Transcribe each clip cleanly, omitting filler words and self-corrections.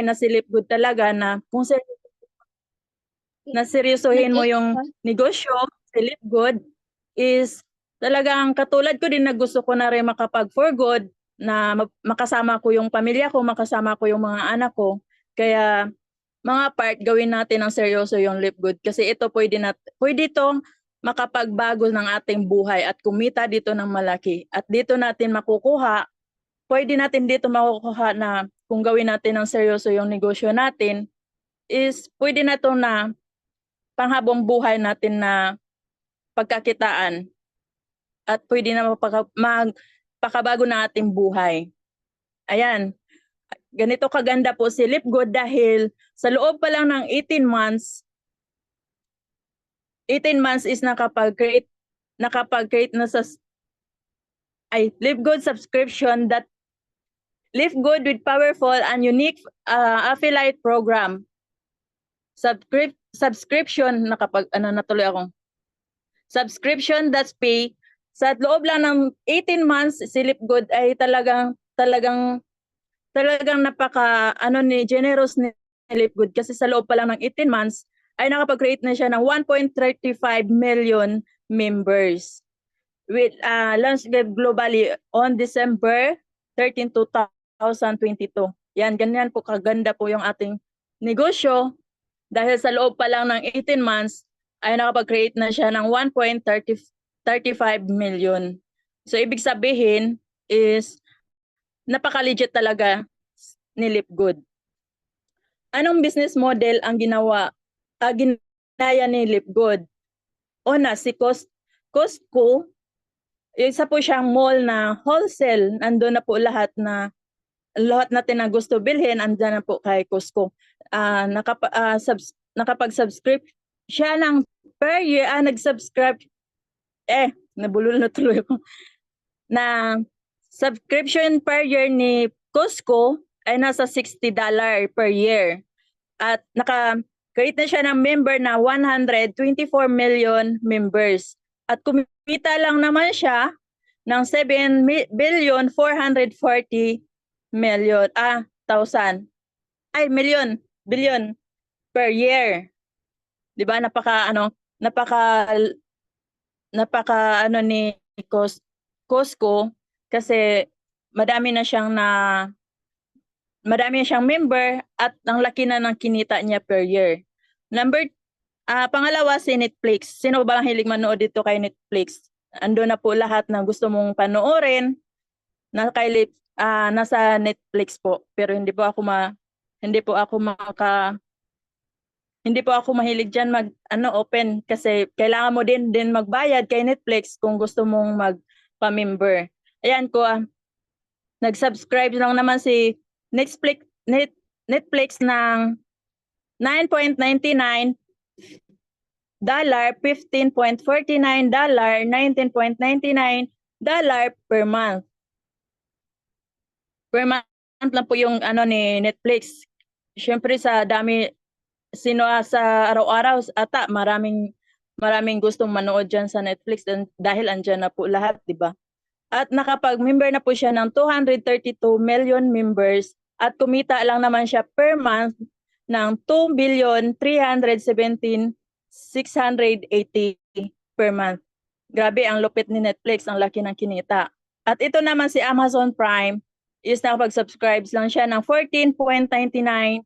na si Lipgood talaga na kung na seryosohin mo yung negosyo, si Lipgood is talagang katulad ko din na gusto ko na rin makapag for good na makasama ko yung pamilya ko, makasama ko yung mga anak ko. Kaya mga part gawin natin ng seryoso yung Lipgood kasi ito pwede itong makapagbago ng ating buhay at kumita dito ng malaki. At dito natin makukuha, pwede natin dito makukuha na kung gawin natin ng seryoso yung negosyo natin is pwede na to na panghabang buhay natin na pagkakitaan at pwede na magpakabago na ating buhay. Ayan, ganito kaganda po si Lipgood dahil sa loob pa lang ng 18 months is nakapag-create na sa Lipgood subscription that Lipgood with powerful and unique affiliate program. Subscription natuloy akong subscription that's pay sa loob lang ng 18 months si Lipgood ay talagang napaka generous ni Lipgood kasi sa loob pa lang ng 18 months ay nakapag-create na siya ng 1.35 million members with launched globally on December 13, 2022. Yan, ganyan po kaganda po yung ating negosyo. Dahil sa loob pa lang ng 18 months, ay nakapag-create na siya ng 1.35 million. So, ibig sabihin is, napaka-legit talaga ni Lipgood. Anong business model ang ginaya ni Lipgood? Una, si Costco, isa po siyang mall na wholesale. Nandun na po lahat natin na gusto bilhin, andyan na po kay Costco. Nakapag-subscribe siya ng per year, nag-subscribe, nabulol na tuloy ako, na subscription per year ni Costco ay nasa $60 per year. At naka-create na siya ng member na 124 million members. At kumita lang naman siya ng 7,440,000,000 per year. 'Di ba? Napaka ni Costco kasi madami na siyang member at ang laki na ng kinita niya per year. Pangalawa si Netflix. Sino ba ang hilig manood dito kay Netflix? Ando na po lahat na gusto mong panoorin nasa Netflix po. Pero hindi po ako mahilig diyan open kasi kailangan mo din magbayad kay Netflix kung gusto mong magpa-member. Ayan ko nag-subscribe lang naman si Netflix ng $9.99, $15.49, $19.99 per month. Per month lang po yung ni Netflix. Siyempre sa dami sa araw-araw ata maraming gustong manood diyan sa Netflix dahil andyan na po lahat, 'di ba? At nakapag-member na po siya ng 232 million members at kumita lang naman siya per month ng 2,317,680 per month. Grabe, ang lupit ni Netflix, ang laki ng kinita. At ito naman si Amazon Prime is nakapag-subscribe lang siya ng $14.99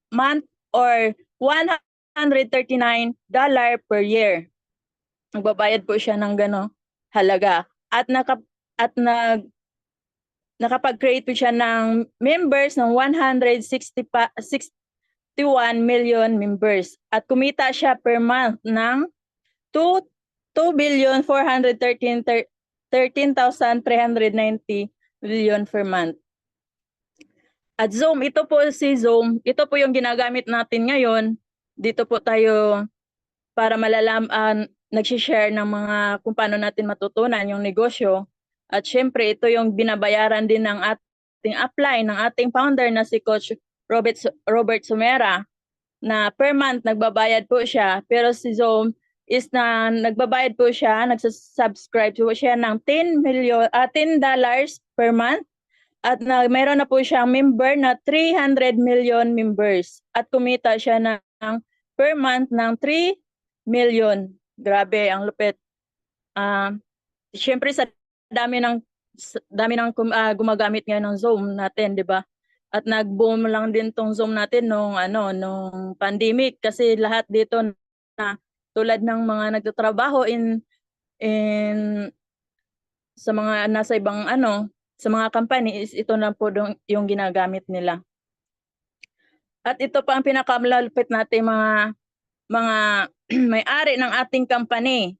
month or $139 per year. Nagbabayad po siya ng halaga. At nakapag-create po siya ng members ng 161 million members. At kumita siya per month ng 2,413,390 million per month. At Zoom, ito po yung ginagamit natin ngayon. Dito po tayo para nag-share ng mga kung paano natin matutunan yung negosyo. At syempre, ito yung binabayaran din ng ating upline, ng ating founder na si Coach Robert Sumera, na per month nagbabayad po siya. Pero si Zoom is nagbabayad po siya, nagsasubscribe po siya ng $10 per month. At mayroon na po siyang member na 300 million members at kumita siya ng per month ng 3 million. Grabe, ang lupit. Siyempre sa dami ng gumagamit ngayon ng Zoom natin, 'di ba? At nag-boom lang din tong Zoom natin nung pandemic kasi lahat dito na tulad ng mga nagtatrabaho in sa mga nasa ibang sa mga company is ito na po yung ginagamit nila. At ito pa ang pinakamalupit natin mga may-ari ng ating company.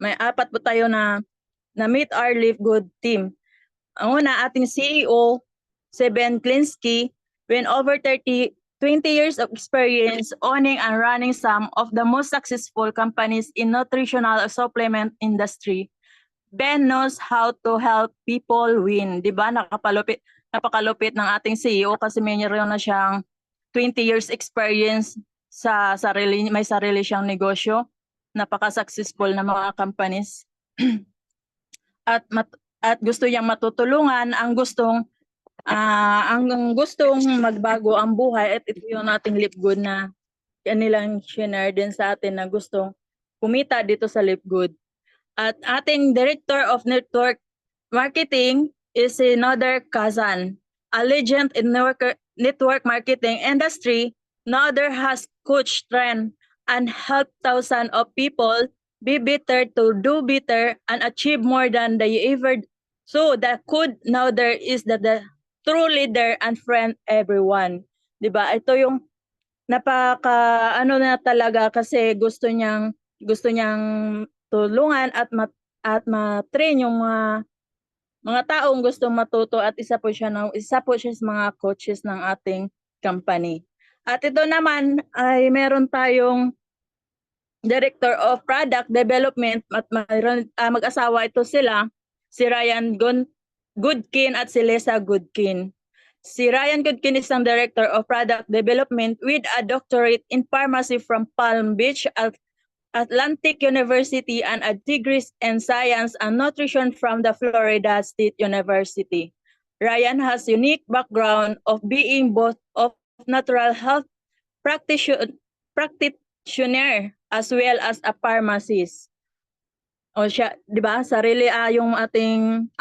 May 4 po tayo na Meet Our Live Good team. Ang una, ating CEO, Ben Klinsky, with over 20 years of experience owning and running some of the most successful companies in nutritional supplement industry. Ben knows how to help people win. Di ba? Napakalupit ng ating CEO kasi mayroon na siyang 20 years experience sa may sarili siyang negosyo. Napaka-successful na mga companies. At gusto niyang matutulungan ang gustong magbago ang buhay, at ito yung ating Live Good na kanilang share din sa atin na gustong kumita dito sa Live Good. At ating Director of Network Marketing is Nader Kazan, a legend in network marketing industry. Nader has coached, trained, and helped thousands of people be better, to do better, and achieve more than they ever. So the good Nader is the true leader and friend everyone. 'Di ba? Ito yung napaka na talaga kasi gusto niyang tulungan at ma-train yung mga taong gustong matuto, at isa po siya sa mga coaches ng ating company. At ito naman ay meron tayong Director of Product Development at mag-asawa ito sila, si Ryan Goodkin at si Lisa Goodkin. Si Ryan Goodkin is ang Director of Product Development with a doctorate in pharmacy from Palm Beach Atlantic University and a degree in science and nutrition from the Florida State University. Ryan has unique background of being both of natural health practitioner as well as a pharmacist. O siya, 'di ba? Sarili yung ating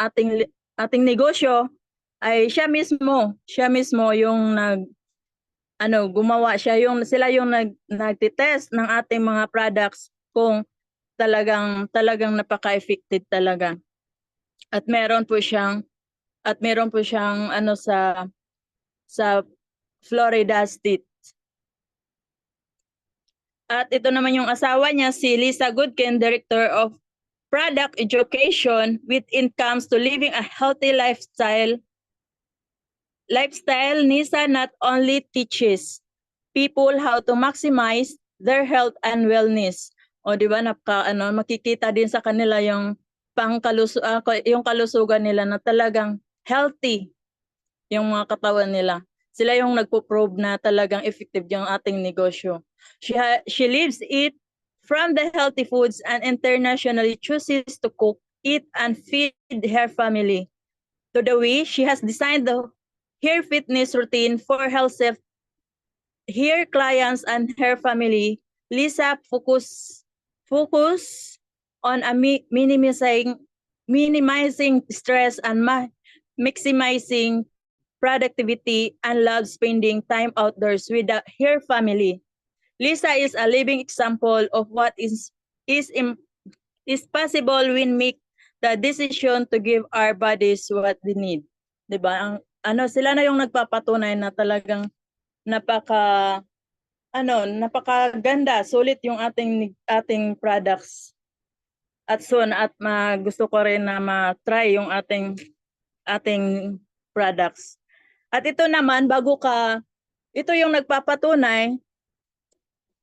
negosyo ay siya mismo yung gumawa, sila yung nagtitest ng ating mga products kung talagang napaka-effective talaga. At meron po siyang sa Florida State. At ito naman yung asawa niya, si Lisa Goodkin, Director of Product Education with Incomes to Living a Healthy Lifestyle. Lisa not only teaches people how to maximize their health and wellness. O di ba, makikita din sa kanila yung yung kalusugan nila na talagang healthy yung mga katawan nila. Sila yung nagpo-prove na talagang effective yung ating negosyo. She lives it from the healthy foods and internationally chooses to cook, eat, and feed her family. To the way she has designed her fitness routine for her clients and her family. Lisa focus on minimizing stress and maximizing productivity, and loves spending time outdoors with her family. Lisa is a living example of what is possible when make the decision to give our bodies what they need. 'Di ba? Sila na yung nagpapatunay na talagang napakaganda, sulit yung ating products. At soon gusto ko rin na ma-try yung ating products. At ito naman, ito yung nagpapatunay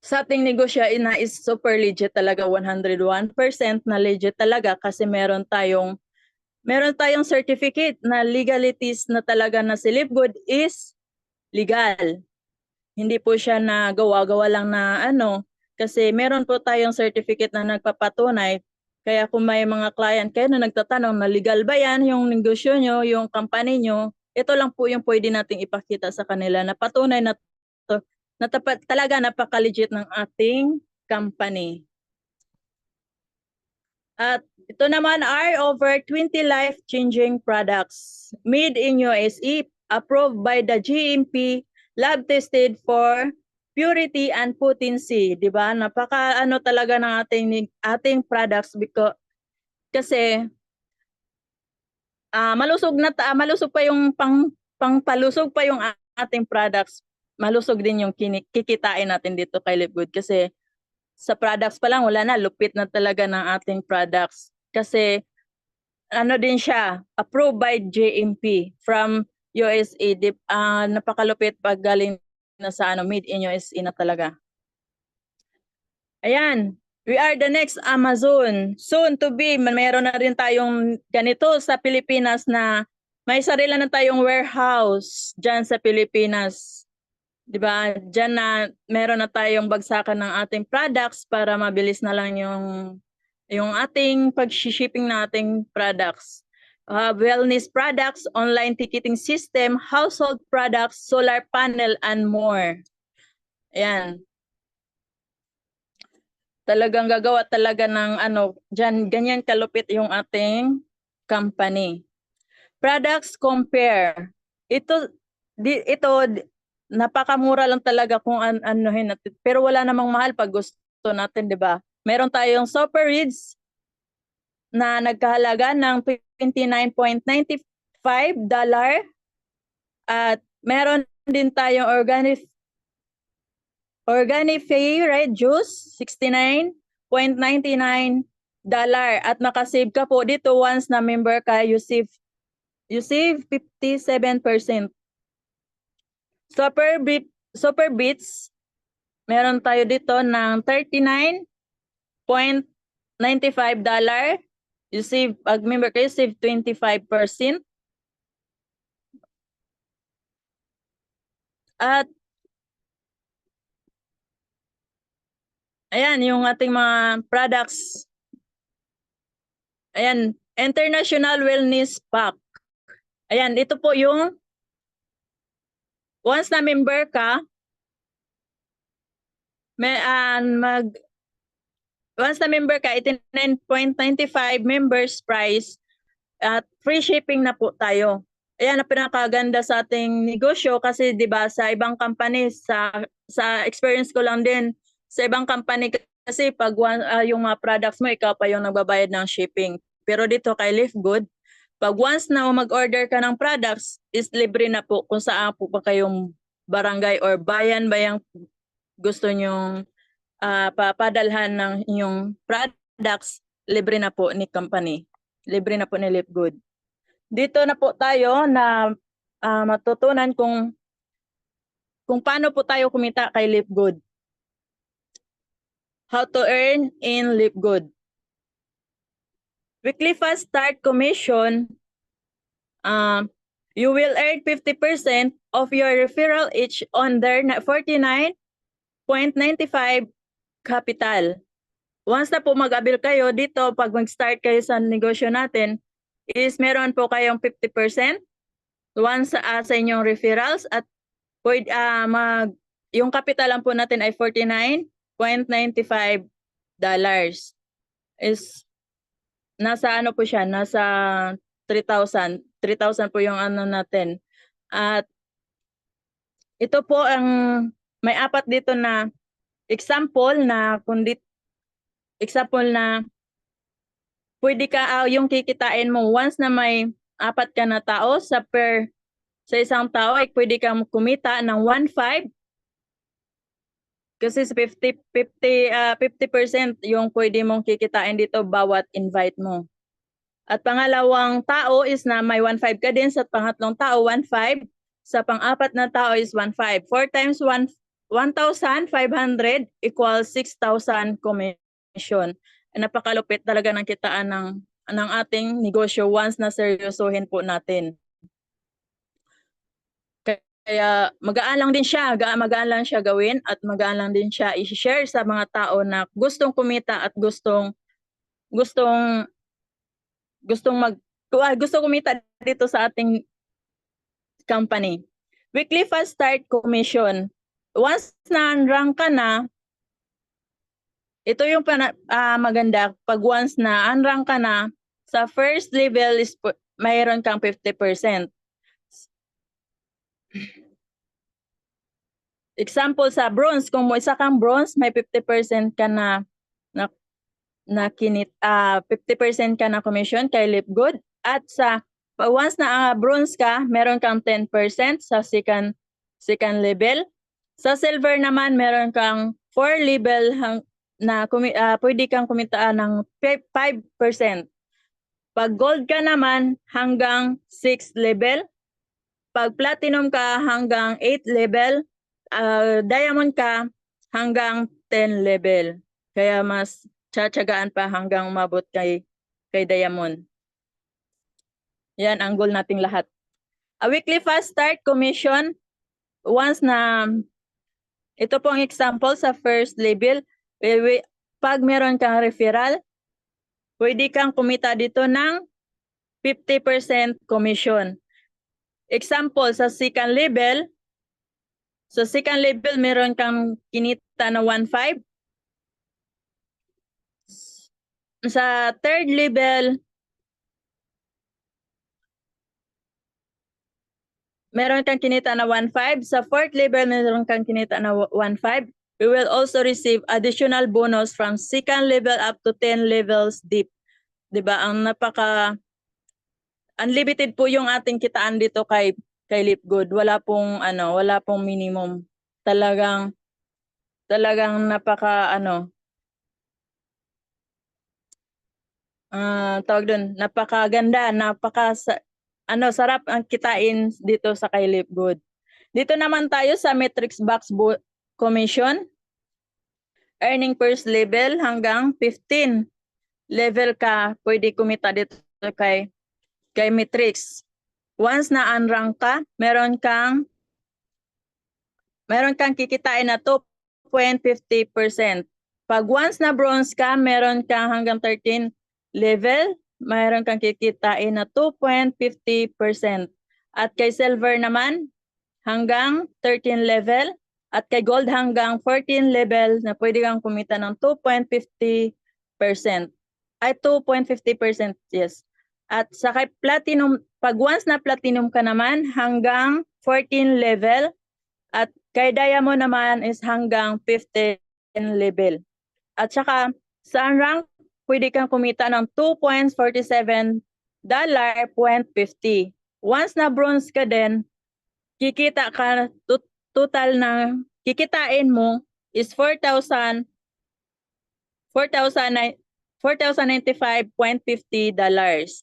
sa ating negosyo na is super legit talaga, 101% na legit talaga, kasi meron tayong certificate na legalities na talaga na si Live Good is legal. Hindi po siya na gawa-gawa lang na kasi meron po tayong certificate na nagpapatunay Kaya kung may mga client kayo na nagtatanong na legal ba yan, yung negosyo nyo, yung company nyo, ito lang po yung pwede nating ipakita sa kanila na patunay na talaga napaka-legit ng ating company. At ito naman are over 20 life-changing products made in USA, approved by the GMP, lab tested for purity and potency, 'di ba? Napaka ano talaga ng ating products kasi malusog pa yung pangpalusog pa yung ating products. Malusog din yung kikitain natin dito kay Lipgood kasi sa products pa lang wala na, lupit na talaga ng ating products kasi ano din siya, approved by JMP from USA. Napakalupit pag galing na sa made in USA na talaga. Ayan, we are the next Amazon. Soon to be, mayroon na rin tayong ganito sa Pilipinas na may sarili na tayong warehouse dyan sa Pilipinas. 'Di ba? Diyan na meron na tayong bagsakan ng ating products para mabilis na lang yung ating pag-shipping nating products. Wellness products, online ticketing system, household products, solar panel, and more. Ayan. Talagang gagawa talaga ng dyan, ganyan kalupit yung ating company. Products compare. Ito napakamura lang talaga kung anuhin natin. Pero wala namang mahal pag gusto natin, di ba? Meron tayong Super Reads na nagkahalaga ng $29.95 at meron din tayong Organifi Red Juice, $69.99 at makasave ka po dito once na member ka, you save 57%. Super Beats, meron tayo dito ng $39.95. You save, pag member kayo, save 25%. At ayan, yung ating mga products. Ayan, International Wellness Pack. Ayan, ito po yung once na member ka, once na member ka, 89.95 members price at free shipping na po tayo. Ayan na pinakaganda sa ating negosyo kasi 'di ba sa ibang company sa experience ko lang din sa ibang company kasi pag yung mga products mo ikaw pa yung nagbabayad ng shipping. Pero dito kay Lifgood, pag once na mag-order ka ng products is libre na po kung saan po pa kayong barangay or bayan bayang gusto nyong papadalhan ng inyong products, libre na po ni company. Libre na po ni Lifgood. Dito na po tayo na matutunan kung paano po tayo kumita kay Lifgood. How to earn in Lifgood. Weekly fast start commission, you will earn 50% of your referral each on their 49.95 capital. Once na po mag-avail kayo dito, pag mag-start kayo sa negosyo natin, is meron po kayong 50% once sa inyong referrals at yung capital lang po natin ay $49.95 is nasa po siya, nasa 3,000 po yung natin. At ito po ang may apat dito na example na pwede ka yung kikitain mo once na may apat ka na tao sa isang tao ay pwede kang kumita ng 1.5 kasi 50% yung pwede mong kikitain dito bawat invite mo. At pangalawang tao is na may 1.5 ka din, sa pangatlong tao 1.5, sa pang-apat na tao is 1.5. 4 times 1,500 equals 6,000 commission. Napakalupit talaga ng kitaan ng ating negosyo once na seryosohin po natin. Kaya magaan lang siya gawin at magaan lang din siya i-share sa mga tao na gustong kumita at gustong gustong gusto kumita dito sa ating company. Weekly fast start commission. Once na rank ka na, ito yung maganda. Pag once na unrank ka na, sa first level is mayroon kang 50%. Example sa bronze, kung isa kang bronze, may 50% ka na 50% ka na commission kay Lipgood. At once na bronze ka, meron kang 10% sa second level. Sa silver naman, meron kang 4 level na pwede kang kumita ng 5%. Pag gold ka naman, hanggang 6 level. Pag platinum ka, hanggang 8 level. Diamond ka, hanggang 10 level. Kaya mas tsatsagaan pa hanggang umabot kay diamond. Yan ang goal nating lahat. A weekly fast start commission, once na ito pong example sa first level, pag meron kang referral, pwede kang kumita dito ng 50% commission. Example, sa second level, meron kang kinita na 1.5. Sa third level, meron kang kinita na 1.5. Sa fourth level, meron kang kinita na 1.5. We will also receive additional bonus from second level up to 10 levels deep. Diba? Ang unlimited po yung ating kitaan dito kay Lipgood. Wala pong minimum. Talagang tawag doon, napakaganda, sarap ang kitain dito sa kay Lipgood. Dito naman tayo sa Matrix Box Commission. Earning first level hanggang 15 level ka, pwede kumita dito kay Matrix. Once na unrank ka, meron kang kikitain na 2.50%. Pag once na bronze ka, meron kang hanggang 13 level, mayroon kang kikitain na 2.50%. At kay silver naman, hanggang 13 level. At kay gold hanggang 14 level na pwede kang kumita ng 2.50%. Ay, 2.50%, yes. At sa kay platinum, pag once na platinum ka naman, hanggang 14 level. At kay diamond naman is hanggang 15 level. At saka sa rank, pwede kang kumita ng $2.47.50. Once na bronze ka din, kikita ka, total na kikitain mo is $4,095.50.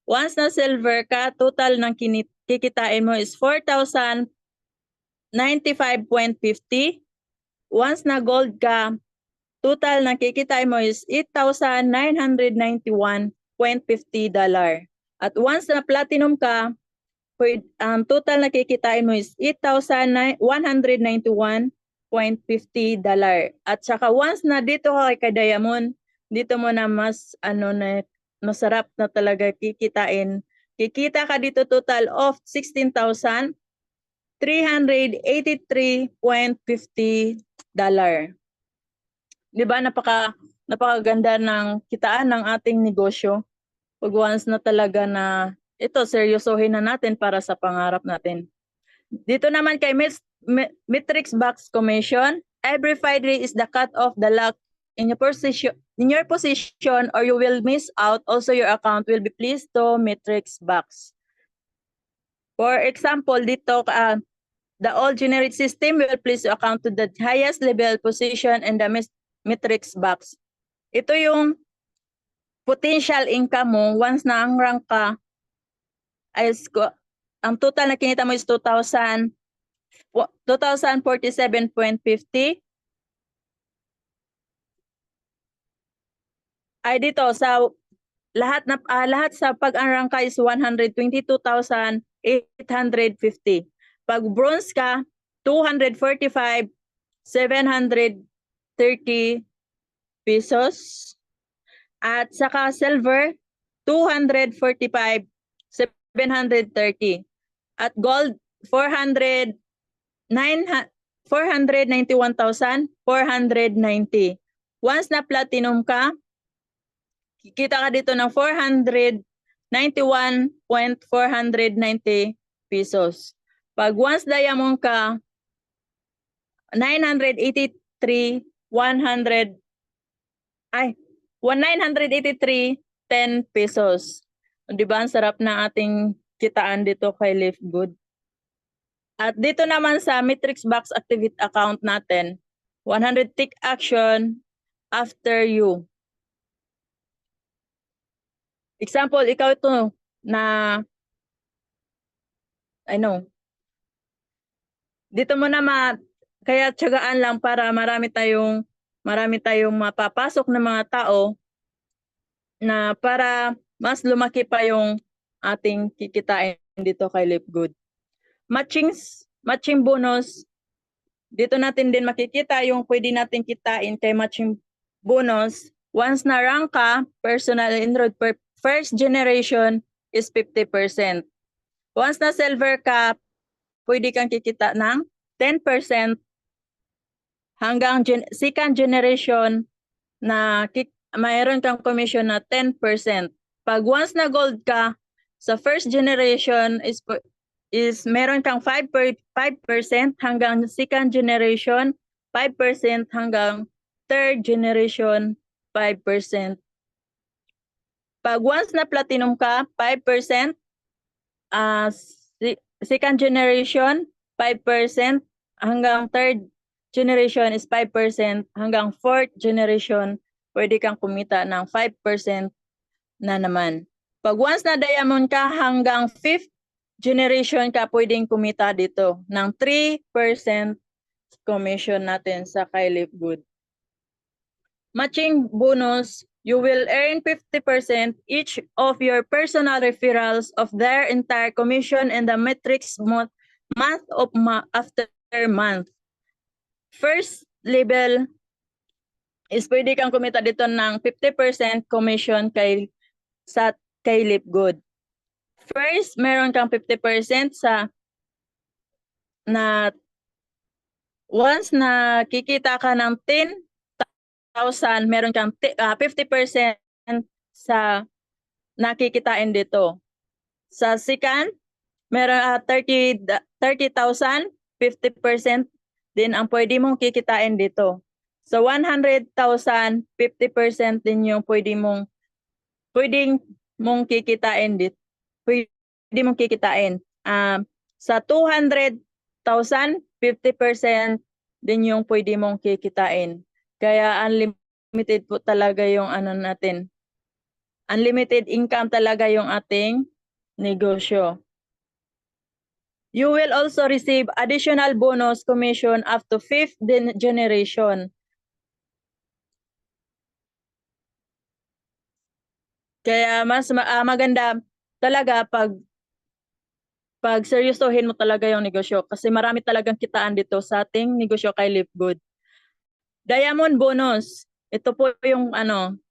Once na silver ka, total ng kikitain mo is $4,095.50. Once na gold ka, total na kikitain mo is $8,991.50. At once na platinum ka, total na kikitain mo is $8,191.50. At saka once na dito ka kay diamond, dito mo na masarap na talaga kikitain. Kikita ka dito total of $16,383.50. Diba napakaganda ng kitaan ng ating negosyo? Pag once na talaga na ito, seryosohin na natin para sa pangarap natin. Dito naman kay Matrix Box Commission, every Friday is the cut of the lock in your position or you will miss out. Also, your account will be placed to Matrix Box. For example, dito the all generate system will place your account to the highest level position in the Matrix Box. Ito yung potential income mo once na ang rank ka ang total na kinita mo is 2,047.50. Ay dito sa lahat sa pag-rank ka is 122,850. Pag bronze ka, 245,730 pesos. At saka silver, 245, 730. At gold, 491,490. Once na platinum ka, kikita ka dito ng 491,490 pesos. Pag once diamond ka, 983, 10 pesos. Di ba? Ang sarap na ating kitaan dito kay Live Good. At dito naman sa Matrix Box Activate account natin, 100 take action after you. Example, ikaw ito na, dito mo na kaya tiyagaan lang para marami tayong mapapasok na mga tao na para mas lumaki pa yung ating kikitain dito kay Live Good. Matching bonus, dito natin din makikita yung pwede natin kitain kay matching bonus. Once na rank ka, personal enrolled per first generation is 50%. Once na silver ka, pwede kang kikita ng 10% hanggang second generation na mayroon kang commission na 10%. Pag once na gold ka, sa first generation is meron kang 5% hanggang second generation, 5% hanggang third generation, 5%. Pag once na platinum ka, 5%, second generation, 5%, hanggang third generation is 5%, hanggang fourth generation, pwede kang kumita ng 5% na naman. Pag once na diamond ka, hanggang fifth generation ka pwedeng kumita dito ng 3% commission natin sa kay Live Good. Matching bonus, you will earn 50% each of your personal referrals of their entire commission and the Matrix after month. First level is pwede kang kumita dito ng 50% commission kay Live Good. First, meron kang 50% na once na kikita ka ng 10,000, meron kang 50% sa nakikitain dito. Sa second, meron 30,000, 50% din ang pwede mong kikitain dito. Sa 100,000, 50% din yung pwedeng mong kikitain dito. Pwede mong kikitain. Sa 200,000, 50% din yung pwede mong kikitain. Kaya unlimited po talaga yung natin. Unlimited income talaga yung ating negosyo. You will also receive additional bonus commission up to 5th generation. Kaya mas maganda talaga pag seryosohin mo talaga yung negosyo kasi marami talagang kitaan dito sa ating negosyo kay Live Good. Diamond bonus. Ito po yung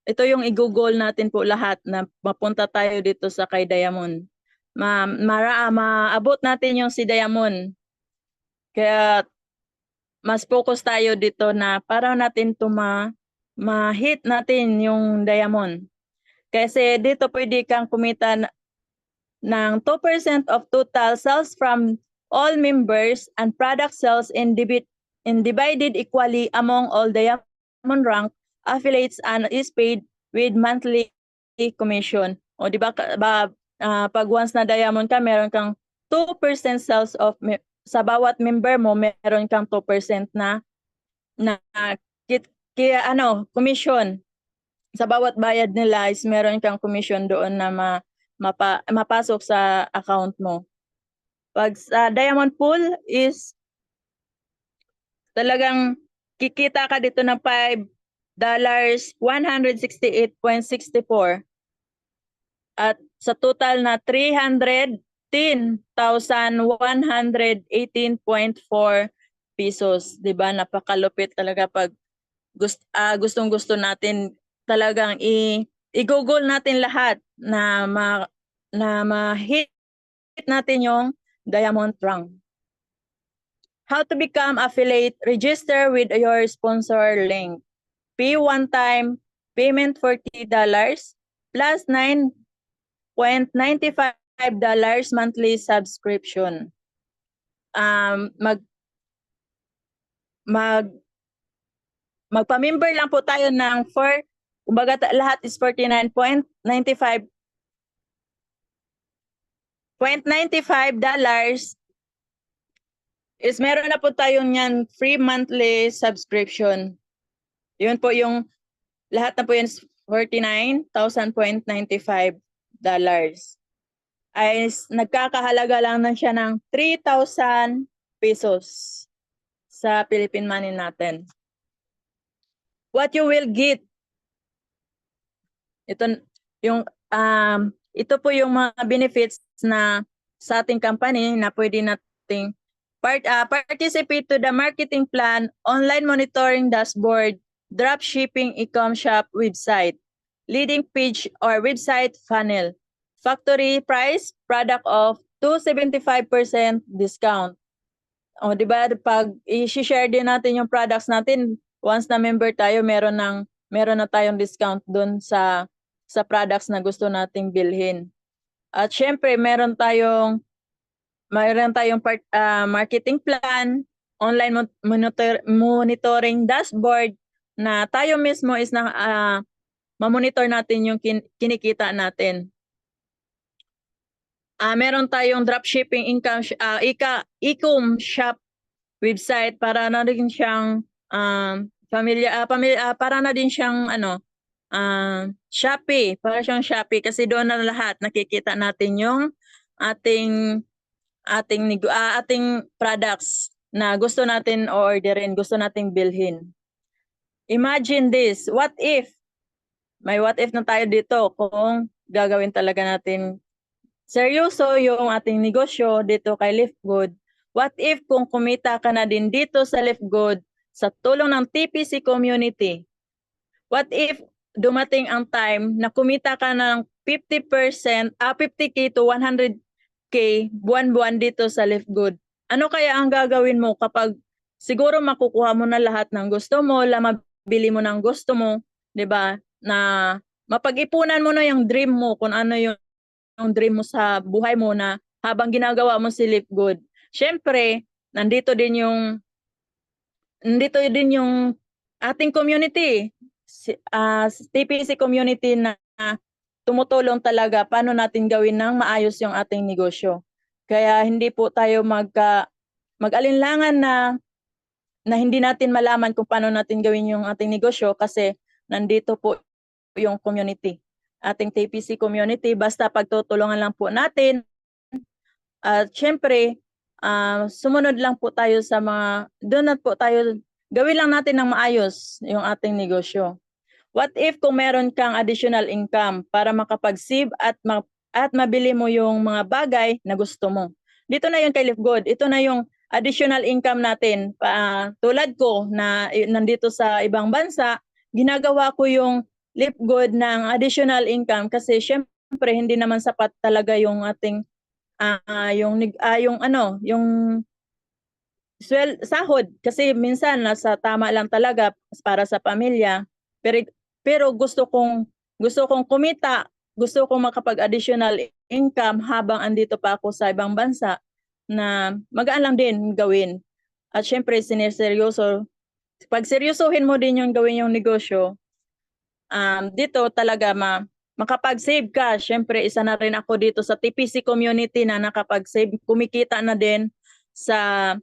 ito yung i-google natin po lahat na mapunta tayo dito sa kay Diamond. Maabot natin yung si Diamond. Kaya mas focus tayo dito na para natin ma-hit natin yung Diamond. Kasi dito pwede kang kumita ng 2% of total sales from all members and product sales and divided equally among all Diamond rank affiliates and is paid with monthly commission. O di ba pag once na Diamond ka, meron kang 2% sales of sa bawat member mo, meron kang 2% na commission. Sa bawat bayad nila is meron kang commission doon na mapasok sa account mo. Pag sa Diamond Pool is talagang kikita ka dito ng $168.64 at sa total na 310,118.4 pesos. Diba? Napakalupit talaga pag gustong-gusto natin talagang i-google natin lahat na ma-hit natin yung diamond rank. How to become affiliate? Register with your sponsor link. Pay one time payment $40 plus $9.95 monthly subscription. Magpa-member lang po tayo ng kumbaga lahat is $49.95 is meron na po tayong yan free monthly subscription. Yun po yung lahat na po yun $49,000.95 ay nagkakahalaga lang na siya ng 3,000 pesos sa Philippine money natin. What you will get, ito po yung mga benefits na sa ating company na pwede nating participate to the marketing plan, online monitoring dashboard, dropshipping e-com shop website, leading page or website funnel, factory price product of 275% discount. O di ba pag i-share din natin yung products natin, once na member tayo, meron na tayong discount doon sa products na gusto nating bilhin. At syempre, meron tayong marketing plan, online monitoring dashboard na tayo mismo is ma-monitor natin yung kinikita natin. Meron tayong dropshipping e-com shop website para na din siyang para na din siyang Shopee, para siyang Shopee kasi doon na lahat nakikita natin yung ating products na gusto natin orderin, gusto nating bilhin. Imagine this, may what if na tayo dito kung gagawin talaga natin seryoso yung ating negosyo dito kay Liftgood. What if kung kumita ka na din dito sa Liftgood sa tulong ng TPC community? What if dumating ang time na kumita ka ng 50%, 50K to 100K buwan-buwan dito sa Liftgood? Ano kaya ang gagawin mo kapag siguro makukuha mo na lahat ng gusto mo, mabili mo ng gusto mo, 'di ba? Na mapag-ipunan mo na yung dream mo, kung ano yung dream mo sa buhay mo na habang ginagawa mo si Liftgood. Syempre, nandito din yung ating community, TPC community na tumutulong talaga paano natin gawin ng maayos yung ating negosyo. Kaya hindi po tayo mag-alinlangan na hindi natin malaman kung paano natin gawin yung ating negosyo kasi nandito po yung community. Ating TPC community, basta pagtutulungan lang po natin. At syempre, sumunod lang po tayo sa doon na po tayo, gawin lang natin ng maayos yung ating negosyo. What if kung meron kang additional income para makapag-save at mabili mo yung mga bagay na gusto mo? Dito na yung kay Liftgood. Ito na yung additional income natin. Tulad ko na nandito sa ibang bansa, ginagawa ko yung Liftgood ng additional income kasi syempre hindi naman sapat talaga yung ating yung sahod kasi minsan nasa tama lang talaga para sa pamilya, pero gusto kong kumita, gusto kong makapag-additional income habang andito pa ako sa ibang bansa na magaan lang din gawin. At syempre sinerseryoso, pag seryosohin mo din yung gawin yung negosyo, dito talaga makapag-save ka. Syempre, isa na rin ako dito sa TPC community na nakapag-save. Kumikita na din sa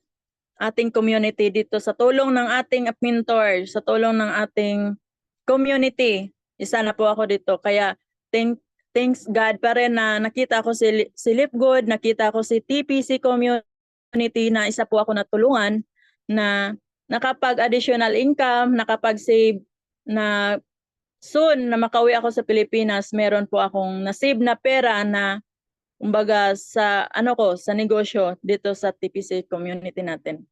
ating community dito sa tulong ng ating mentor, sa tulong ng ating community. Isa na po ako dito. Kaya thanks God pa rin na nakita ko si Liftgood, nakita ko si TPC community na isa po ako natulungan na nakapag-additional income, nakapag-save na soon na makauwi ako sa Pilipinas, meron po akong nasave na pera na kumbaga sa sa negosyo dito sa TPC community natin.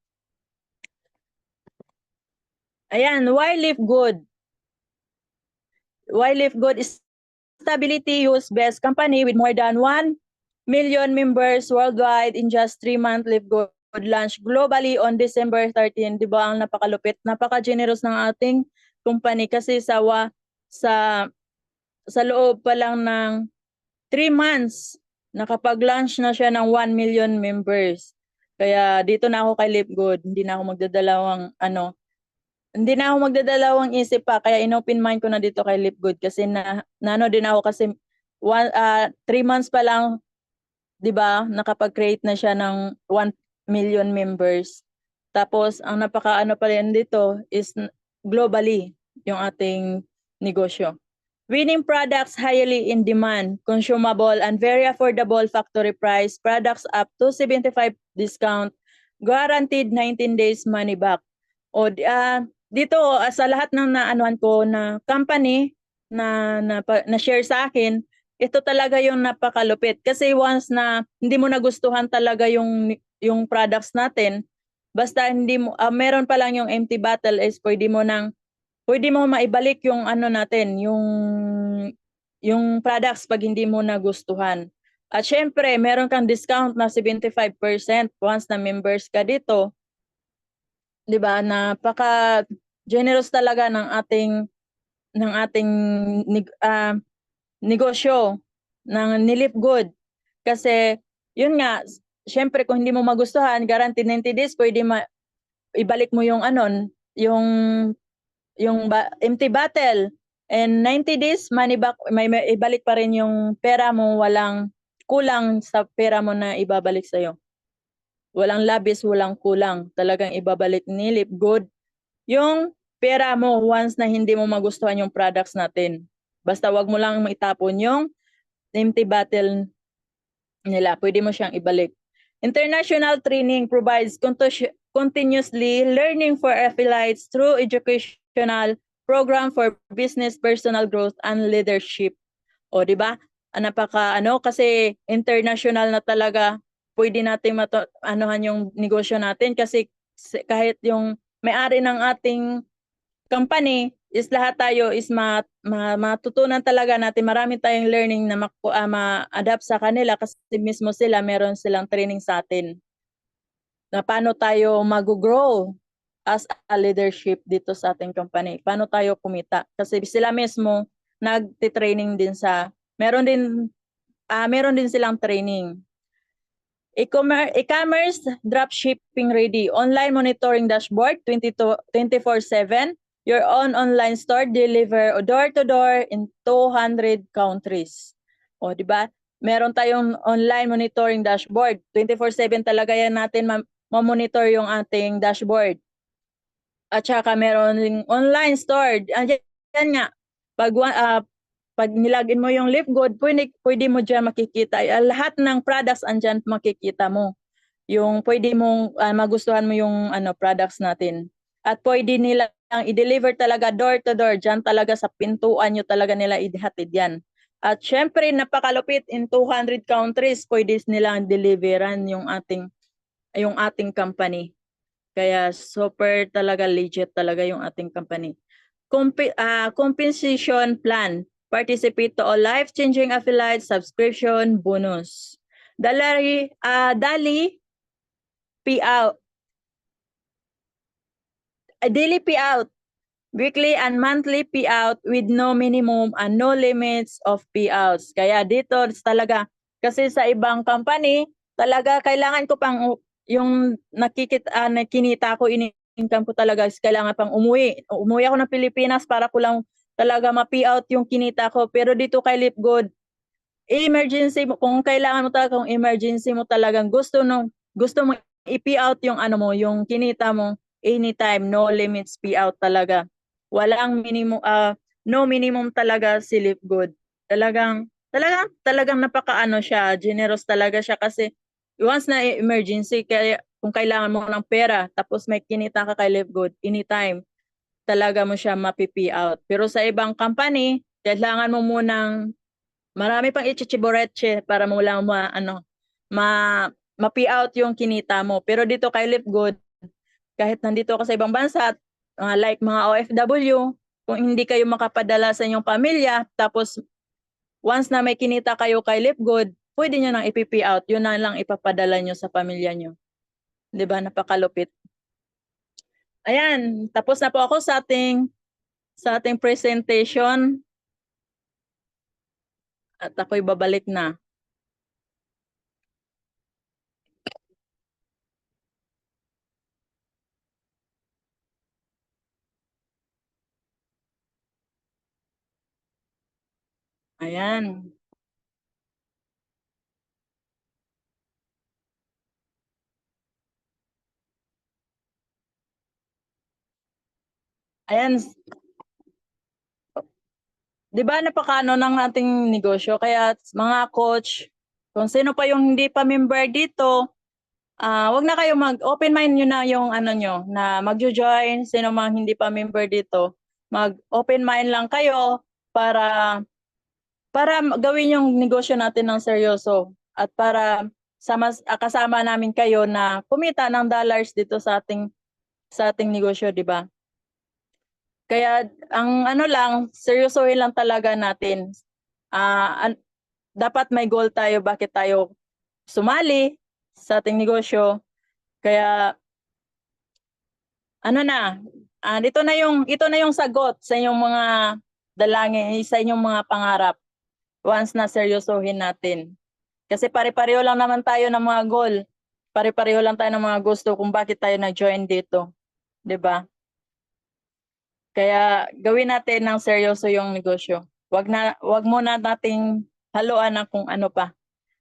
Ayan, why Liftgood? Why Liftgood is Sustainability Use Best Company with more than 1 million members worldwide in just 3 months. Live Good launch globally on December 13. Di ba ang napakalupit? Napaka-generous ng ating company kasi sa loob pa lang ng 3 months, nakapag-launch na siya ng 1 million members. Kaya dito na ako kay Live Good, hindi na ako magdadalawang isip pa, kaya inopen mind ko na dito kay Live Good kasi nano din ako kasi 3 months pa lang, 'di ba? Nakapag-create na siya ng 1 million members. Tapos ang napakaano pa rin dito is globally yung ating negosyo. Winning products highly in demand, consumable and very affordable factory price, products up to 75 discount, guaranteed 19 days money back. O dito sa lahat ng naanuhan ko na company na share sa akin, ito talaga yung napakalupit kasi once na hindi mo nagustuhan talaga yung products natin, basta hindi mo meron pa lang yung empty bottle is pwede mo maibalik yung ano natin, yung products pag hindi mo nagustuhan. At syempre, meron kang discount na 75% once na members ka dito. 'Di ba? Napaka generous talaga ng ating negosyo ng Nilip Good. Kasi yun nga, syempre kung hindi mo magustuhan, guaranteed 90 days, pwede ibalik mo yung empty bottle, and 90 days money back, may ibalik pa rin yung pera mo, walang kulang sa pera mo na ibabalik sa'yo. Walang labis, walang kulang. Talagang ibabalik ni Live Good yung pera mo once na hindi mo magustuhan yung products natin. Basta wag mo lang maitapon yung empty bottle nila. Pwede mo siyang ibalik. International training provides continuously learning for affiliates through educational program for business, personal growth, and leadership. O, di ba? Kasi international na talaga, pwede natin anuhan yung negosyo natin kasi kahit yung may-ari ng ating company is lahat tayo is matutunan talaga natin. Marami tayong learning na ma-adapt sa kanila kasi mismo meron silang training sa atin na paano tayo mag-grow as a leadership dito sa ating company. Paano tayo kumita? Kasi sila mismo nagti-training din meron din silang training. E-commerce dropshipping ready. Online monitoring dashboard 24/7. Your own online store deliver door-to-door in 200 countries. O, di ba? Meron tayong online monitoring dashboard. 24/7 talaga yan natin ma-monitor yung ating dashboard. At saka meron ding online store. Yan nga. Pag nilagin mo yung Live Good, pwede mo dyan makikita. Lahat ng products andyan makikita mo. Yung pwede mong magustuhan mo yung products natin. At pwede nilang i-deliver talaga door to door. Dyan talaga sa pintuan nyo talaga nila ihatid yan. At syempre, napakalupit in 200 countries, pwede nilang deliveran yung ating company. Kaya super talaga legit talaga yung ating company. Compensation plan. Participate to all life-changing affiliate subscription bonus. Dali payout. Daily payout. Weekly and monthly payout with no minimum and no limits of payouts. Kaya dito talaga, kasi sa ibang company, talaga kailangan ko pang yung kinita ko, income ko talaga, kailangan pang umuwi. Umuwi ako ng Pilipinas para ko lang talaga ma-payout yung kinita ko. Pero dito kay Live Good, emergency mo, kung kailangan mo talaga, kung emergency mo talagang gusto mo i-payout yung yung kinita mo, anytime, no limits payout talaga. Walang minimum, no minimum talaga si Live Good. Talagang napakaano siya, generous talaga siya kasi once na emergency, kaya kung kailangan mo ng pera, tapos may kinita ka kay Live Good, anytime, talaga mo siya mapipi-out. Pero sa ibang company, kailangan mo munang marami pang ichichiboreche para mo lang ma-pay-out yung kinita mo. Pero dito kay Live Good, kahit nandito ka sa ibang bansa, like mga OFW, kung hindi kayo makapadala sa inyong pamilya, tapos once na may kinita kayo kay Lipgood, pwede nyo nang ipipi out. Yun na lang ipapadala nyo sa pamilya nyo. 'Di ba? Napakalupit. Ayan, tapos na po ako sa ating presentation. At ako'y babalik na. Ayan. Ayan. 'Di ba napakaano ng ating negosyo, kaya mga coach, kung sino pa yung hindi pa member dito, wag na kayo mag-open mind nyo na yung ano nyo, na magjo-join, sino mang hindi pa member dito, mag-open mind lang kayo para gawin yung negosyo natin ng seryoso at para kasama namin kayo na kumita ng dollars dito sa ating negosyo, 'di ba? Kaya ang ano lang, seryosohin lang talaga natin. Dapat may goal tayo, bakit tayo sumali sa ating negosyo. Kaya ano na, ito na yung sagot sa inyong mga dalangin, sa inyong mga pangarap once na seryosohin natin. Kasi pare-pareho lang naman tayo ng mga goal. Pare-pareho lang tayo ng mga gusto kung bakit tayo nag-join dito, 'di ba? Kaya gawin natin ng seryoso yung negosyo. Wag muna nating haluan ng kung ano pa.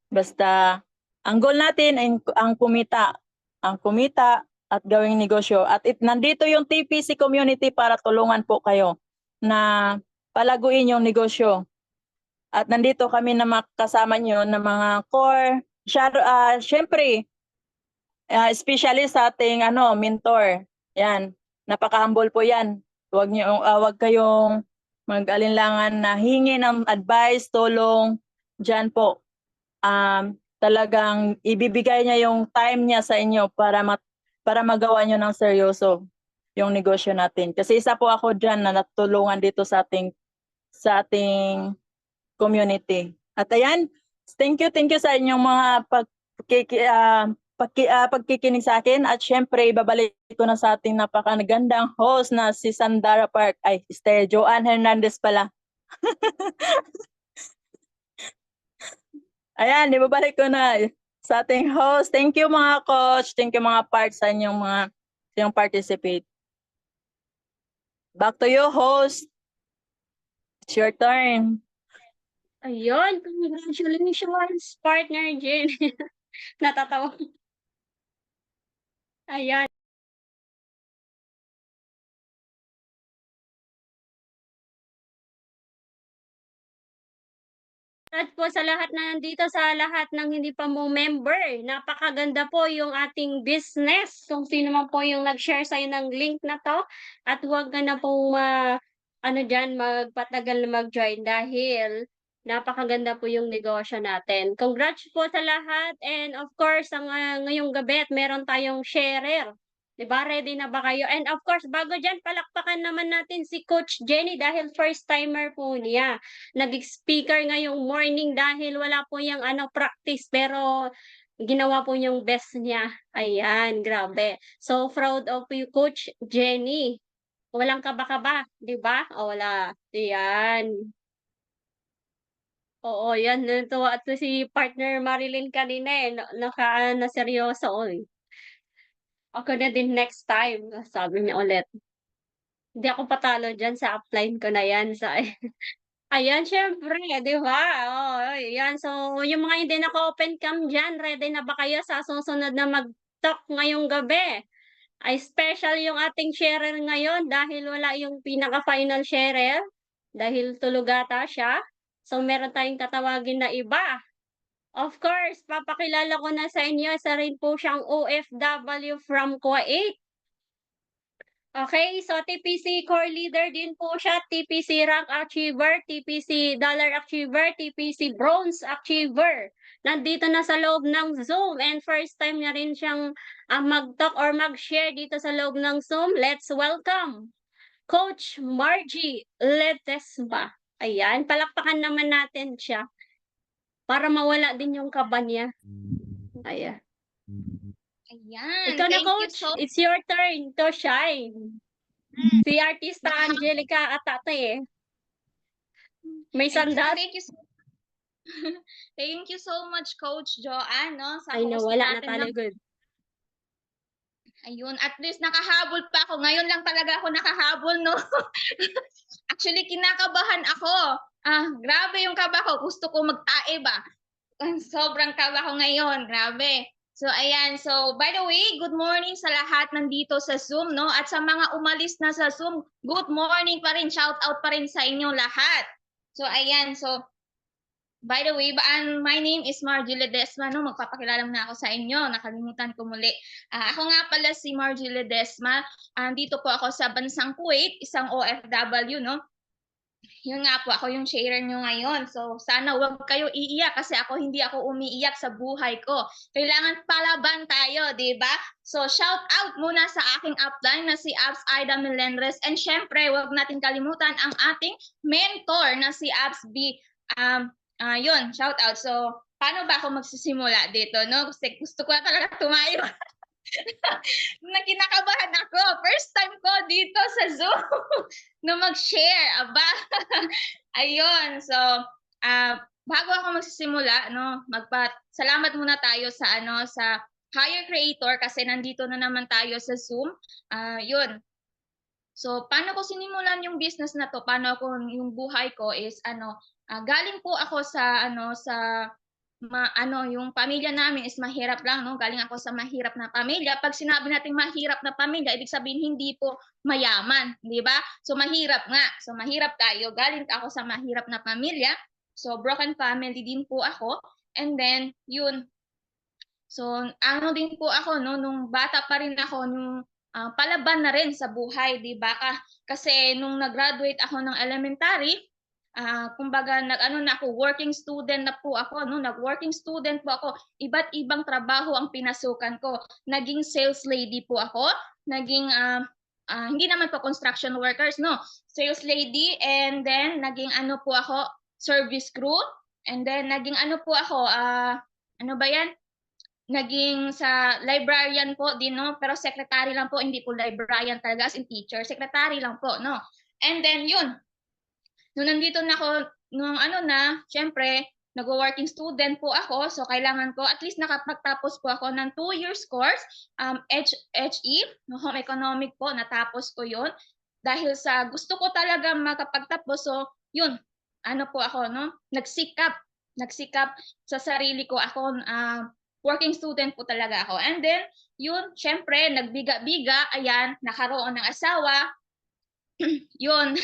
Basta ang goal natin ay ang kumita at gawing negosyo. At nandito yung TPC community para tulungan po kayo na palaguin yung negosyo. At nandito kami na makasama nyo ng mga core. Syempre, especially sa ating mentor. Yan, napaka-humble po yan. Wag kayong mag-alinlangan na hingi ng advice, tulong. Diyan po. Talagang ibibigay niya yung time niya sa inyo para magawa niyo ng seryoso yung negosyo natin. Kasi isa po ako diyan na natulungan dito sa ating community. At ayan, thank you sa inyong mga pagkikinig sa akin, at syempre babalik ko na sa ating napakagandang host na si Sandara Park, Joanne Hernandez pala. Ayan, ibabalik ko na sa ating host. Thank you mga coach, thank you mga parts sa inyong participate. Back to you, host. It's your turn. Ayun, congratulations, partner Jen. Natatawa. Ayan. At po sa lahat na nandito, sa lahat ng hindi pa mo member, napakaganda po yung ating business. Kung sino man po yung nag-share sa'yo ng link na to, at huwag ka na pong magpatagal na mag-join dahil napakaganda po yung negosyo natin. Congrats po sa lahat, and of course, ngayong gabi at meron tayong sharer. Diba? Ready na ba kayo? And of course, bago dyan, palakpakan naman natin si Coach Jenny dahil first timer po niya. Nag-speaker ngayong morning dahil wala po yung practice, pero ginawa po yung best niya. Ayan, grabe. So proud of you, Coach Jenny. Walang kaba-kaba, 'di ba? O wala. Ayan. Oo, yan. Natuwa at si partner Marilyn kanina na seryoso. Oy. Ako na din next time, sabi niya ulit. Hindi ako patalo dyan sa upline ko na yan. Ayan, siyempre, 'di ba? Oo, ayan. So, yung mga hindi naka-open cam diyan, ready na ba kayo sa susunod na mag-talk ngayong gabi? Ay special yung ating sharer ngayon dahil wala yung pinaka-final sharer, dahil tulog ata siya. So, meron tayong tatawagin na iba. Of course, papakilala ko na sa inyo, isa rin po siyang OFW from Kuwait. Okay, so TPC Core Leader din po siya, TPC Rank Achiever, TPC Dollar Achiever, TPC Bronze Achiever. Nandito na sa loob ng Zoom, and first time na rin siyang mag-talk or mag-share dito sa loob ng Zoom. Let's welcome Coach Margie Ledesma. Ayan, palakpakan naman natin siya para mawala din yung kaba niya. Ayan. Ayan, Ikaw na, thank you coach. so It's your turn to shine. Si Artista Angelica Atate eh. May Ayan, sandat. thank you so much, Coach Joanne, no, sa Ay, host nawala na natin tali. Good. Ayun, at least nakahabol pa ako. Ngayon lang talaga ako nakahabol, no? Actually, kinakabahan ako. Grabe yung kaba ko. Gusto ko magtae ba? Sobrang kaba ko ngayon. Grabe. So, ayan. So, by the way, good morning sa lahat nandito sa Zoom, no? At sa mga umalis na sa Zoom, good morning pa rin. Shout out pa rin sa inyong lahat. So, ayan. So, by the way, my name is Margie Ledesma, no? Magpapakilala muna ako sa inyo. Nakalimutan ko muli. Ako nga pala si Margie Ledesma. Dito po ako sa bansang Kuwait, isang OFW, no? Yun nga po, ako yung sharer nyo ngayon. So, sana huwag kayo iiyak kasi hindi ako umiiyak sa buhay ko. Kailangan palaban tayo, di ba? So, shout out muna sa aking upline na si Abs Aida Melendres. And syempre, huwag natin kalimutan ang ating mentor na si Abs B. Yun, shout out. So, paano ba ako magsisimula dito, no? Kasi gusto ko na talaga tumayo. Na kinakabahan ako. First time ko dito sa Zoom na mag-share. Aba. Ayun. So, bago ako magsisimula, no, salamat muna tayo sa sa Hire Creator kasi nandito na naman tayo sa Zoom. Yun. So, paano ko sinimulan yung business na to? Paano ako yung buhay ko is galing po ako sa yung pamilya namin is mahirap lang, no? Galing ako sa mahirap na pamilya. Pag sinabi nating mahirap na pamilya, ibig sabihin hindi po mayaman, di ba? So mahirap nga. So mahirap tayo. Galing ako sa mahirap na pamilya. So broken family din po ako. And then yun. So din po ako, no, nung bata pa rin ako, nung palaban na rin sa buhay, di ba? Kasi nung nag-graduate ako ng elementary, kumbaga na ako, working student na po ako, no? Nag-working student po ako. Iba't ibang trabaho ang pinasukan ko. Naging sales lady po ako, naging hindi naman po construction workers, no. Sales lady, and then naging po ako, service crew, and then naging po ako, naging sa librarian po din, no? Pero secretary lang po, hindi po librarian talaga as in teacher. Secretary lang po, no? And then yun, nung nandito na ako, nung syempre, nag-working student po ako, so kailangan ko, at least nakapagtapos po ako ng 2 years course, HE, Home Economic po, natapos ko yun. Dahil sa gusto ko talaga makapagtapos, so yun, po ako, no? Nagsikap sa sarili ko, ako, working student po talaga ako. And then, yun, syempre, nagbiga-biga, ayan, nakaroon ng asawa, yun.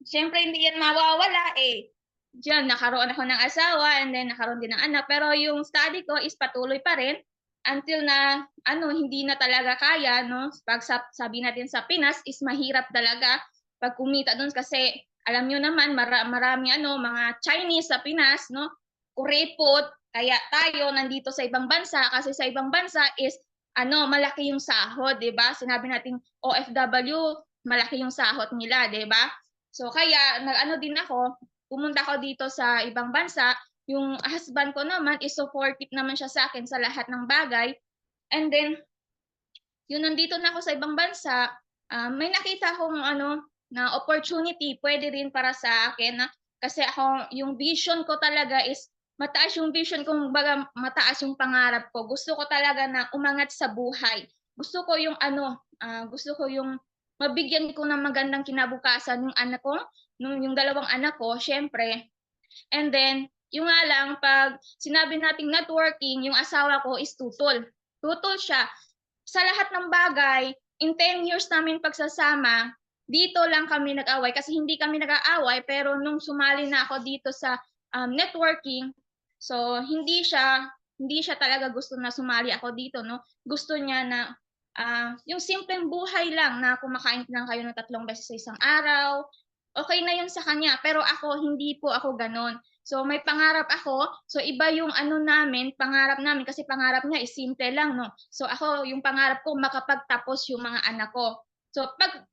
Syempre, hindi yan mawawala eh. Diyan, nakaroon ako ng asawa and then nakaroon din ng anak. Pero yung study ko is patuloy pa rin until na, hindi na talaga kaya, no? Pag sabi natin sa Pinas is mahirap talaga pag kumita doon kasi alam nyo naman, marami mga Chinese sa Pinas, no? Kuripot, kaya tayo nandito sa ibang bansa kasi sa ibang bansa is malaki yung sahod, 'di ba? Sinabi nating OFW, malaki yung sahod nila, 'di ba? So kaya din ako, pumunta ako dito sa ibang bansa. Yung husband ko naman is supportive naman siya sa akin sa lahat ng bagay. And then yun, nandito na ako sa ibang bansa, may nakita akong na opportunity pwede rin para sa akin, kasi ako, yung vision ko talaga is mataas yung vision ko, baga mataas yung pangarap ko. Gusto ko talaga na umangat sa buhay. Gusto ko yung gusto ko yung mabigyan ko ng magandang kinabukasan yung anak ko, yung dalawang anak ko, syempre. And then, yung nga lang, pag sinabi nating networking, yung asawa ko is tutol. Tutol siya. Sa lahat ng bagay, in 10 years namin pagsasama, dito lang kami nag-away kasi hindi kami nag-aaway, pero nung sumali na ako dito sa networking, so hindi siya talaga gusto na sumali ako dito, no? Gusto niya na yung simpleng buhay lang na kumakain lang kayo ng 3 beses sa isang araw, okay na yun sa kanya. Pero ako, hindi po ako ganon. So may pangarap ako, so iba yung pangarap namin kasi pangarap niya is simple lang, no. So ako, yung pangarap ko makapagtapos yung mga anak ko. So pag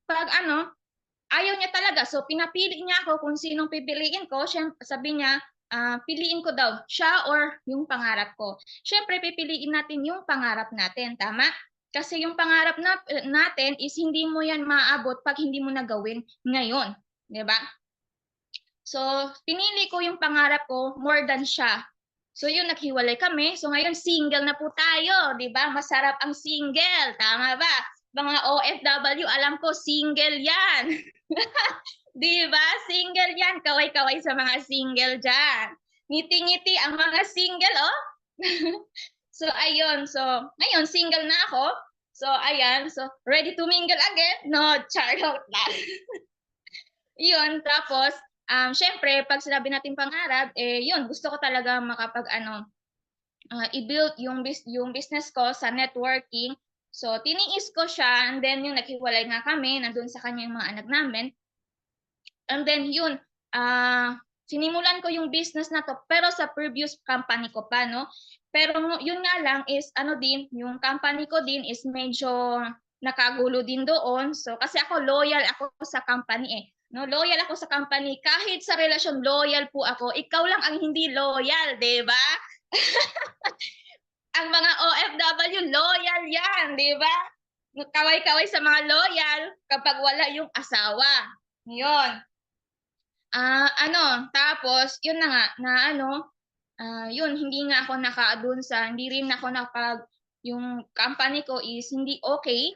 ayaw niya talaga. So pinapili niya ako kung sinong pipiliin ko. Siyempre, sabi niya, piliin ko daw siya or yung pangarap ko. Siyempre, pipiliin natin yung pangarap natin. Tama? Kasi yung pangarap natin is hindi mo yan maaabot pag hindi mo nagawin ngayon. Di ba? So, pinili ko yung pangarap ko more than siya. So, yun, naghiwalay kami. So, ngayon, single na po tayo. Di ba? Masarap ang single. Tama ba? Mga OFW, alam ko, single yan. Di ba? Single yan. Kaway-kaway sa mga single dyan. Ngiti-ngiti ang mga single, oh. So, ayun. So, ngayon, single na ako. So, ayan. So, ready to mingle again? No, Charlotte lang. Yun, tapos, syempre, pag sinabi natin pangarap, yun, gusto ko talaga i-build yung business ko sa networking. So, tiniis ko siya, and then yung naghiwalay nga kami, nandun sa kanya yung mga anak namin. And then yun, sinimulan ko yung business na to, pero sa previous company ko pa, no? Pero yun nga lang is, yung company ko din is medyo nakagulo din doon. So, kasi ako loyal ako sa company eh. No, loyal ako sa company. Kahit sa relasyon, loyal po ako. Ikaw lang ang hindi loyal, di ba? Ang mga OFW, loyal yan, di ba? Kaway-kaway sa mga loyal kapag wala yung asawa. Yun. Tapos, yun na nga, yun, hindi nga ako hindi rin ako yung company ko is hindi okay.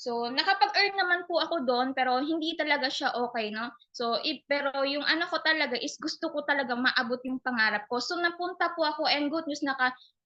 So, nakapag-earn naman po ako doon, pero hindi talaga siya okay, no? So, pero yung ko talaga is gusto ko talaga maabot yung pangarap ko. So, napunta po ako, and good news,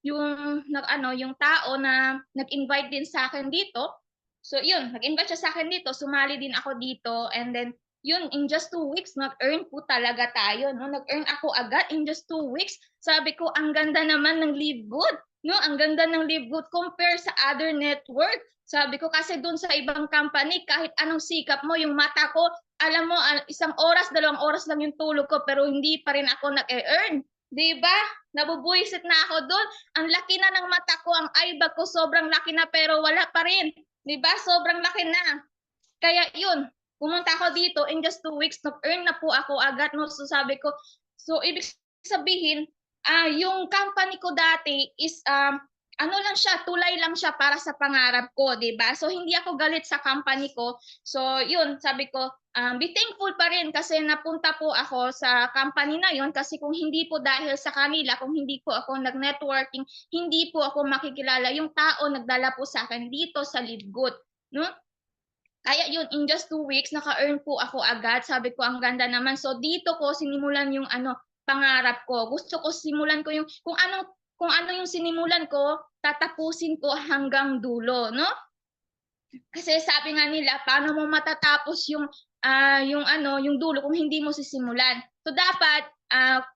yung tao na nag-invite din sa akin dito. So, yun, nag-invite siya sa akin dito, sumali din ako dito, and then, yun, in just 2 weeks, nag-earn po talaga tayo, no? Nag-earn ako agad in just 2 weeks. Sabi ko, ang ganda naman ng Live Good, no? Ang ganda ng Live Good compare sa other network. Sabi ko, kasi dun sa ibang company, kahit anong sikap mo, yung mata ko, alam mo, 1 oras, 2 oras lang yung tulog ko, pero hindi pa rin ako nag-earn. Diba? Nabubuisit na ako doon. Ang laki na ng mata ko, ang eye bag ko sobrang laki na, pero wala pa rin. Diba? Sobrang laki na. Kaya yun, pumunta ako dito, in just 2 weeks, nag-earn na po ako agad. No? So sabi ko, so ibig sabihin, yung company ko dati is, lang siya, tulay lang siya para sa pangarap ko, di ba? So hindi ako galit sa company ko. So yun, sabi ko, be thankful pa rin kasi napunta po ako sa company na yun, kasi kung hindi po dahil sa kanila, kung hindi po ako nag-networking, hindi po ako makikilala yung tao nagdala po sa akin dito sa Live Good. No? Kaya yun, in just 2 weeks, naka-earn po ako agad. Sabi ko, ang ganda naman. So dito ko sinimulan yung pangarap ko. Gusto ko simulan ko yung, kung ano yung sinimulan ko, tatapusin ko hanggang dulo, no? Kasi sabi nga nila, paano mo matatapos yung dulo kung hindi mo sisimulan. So dapat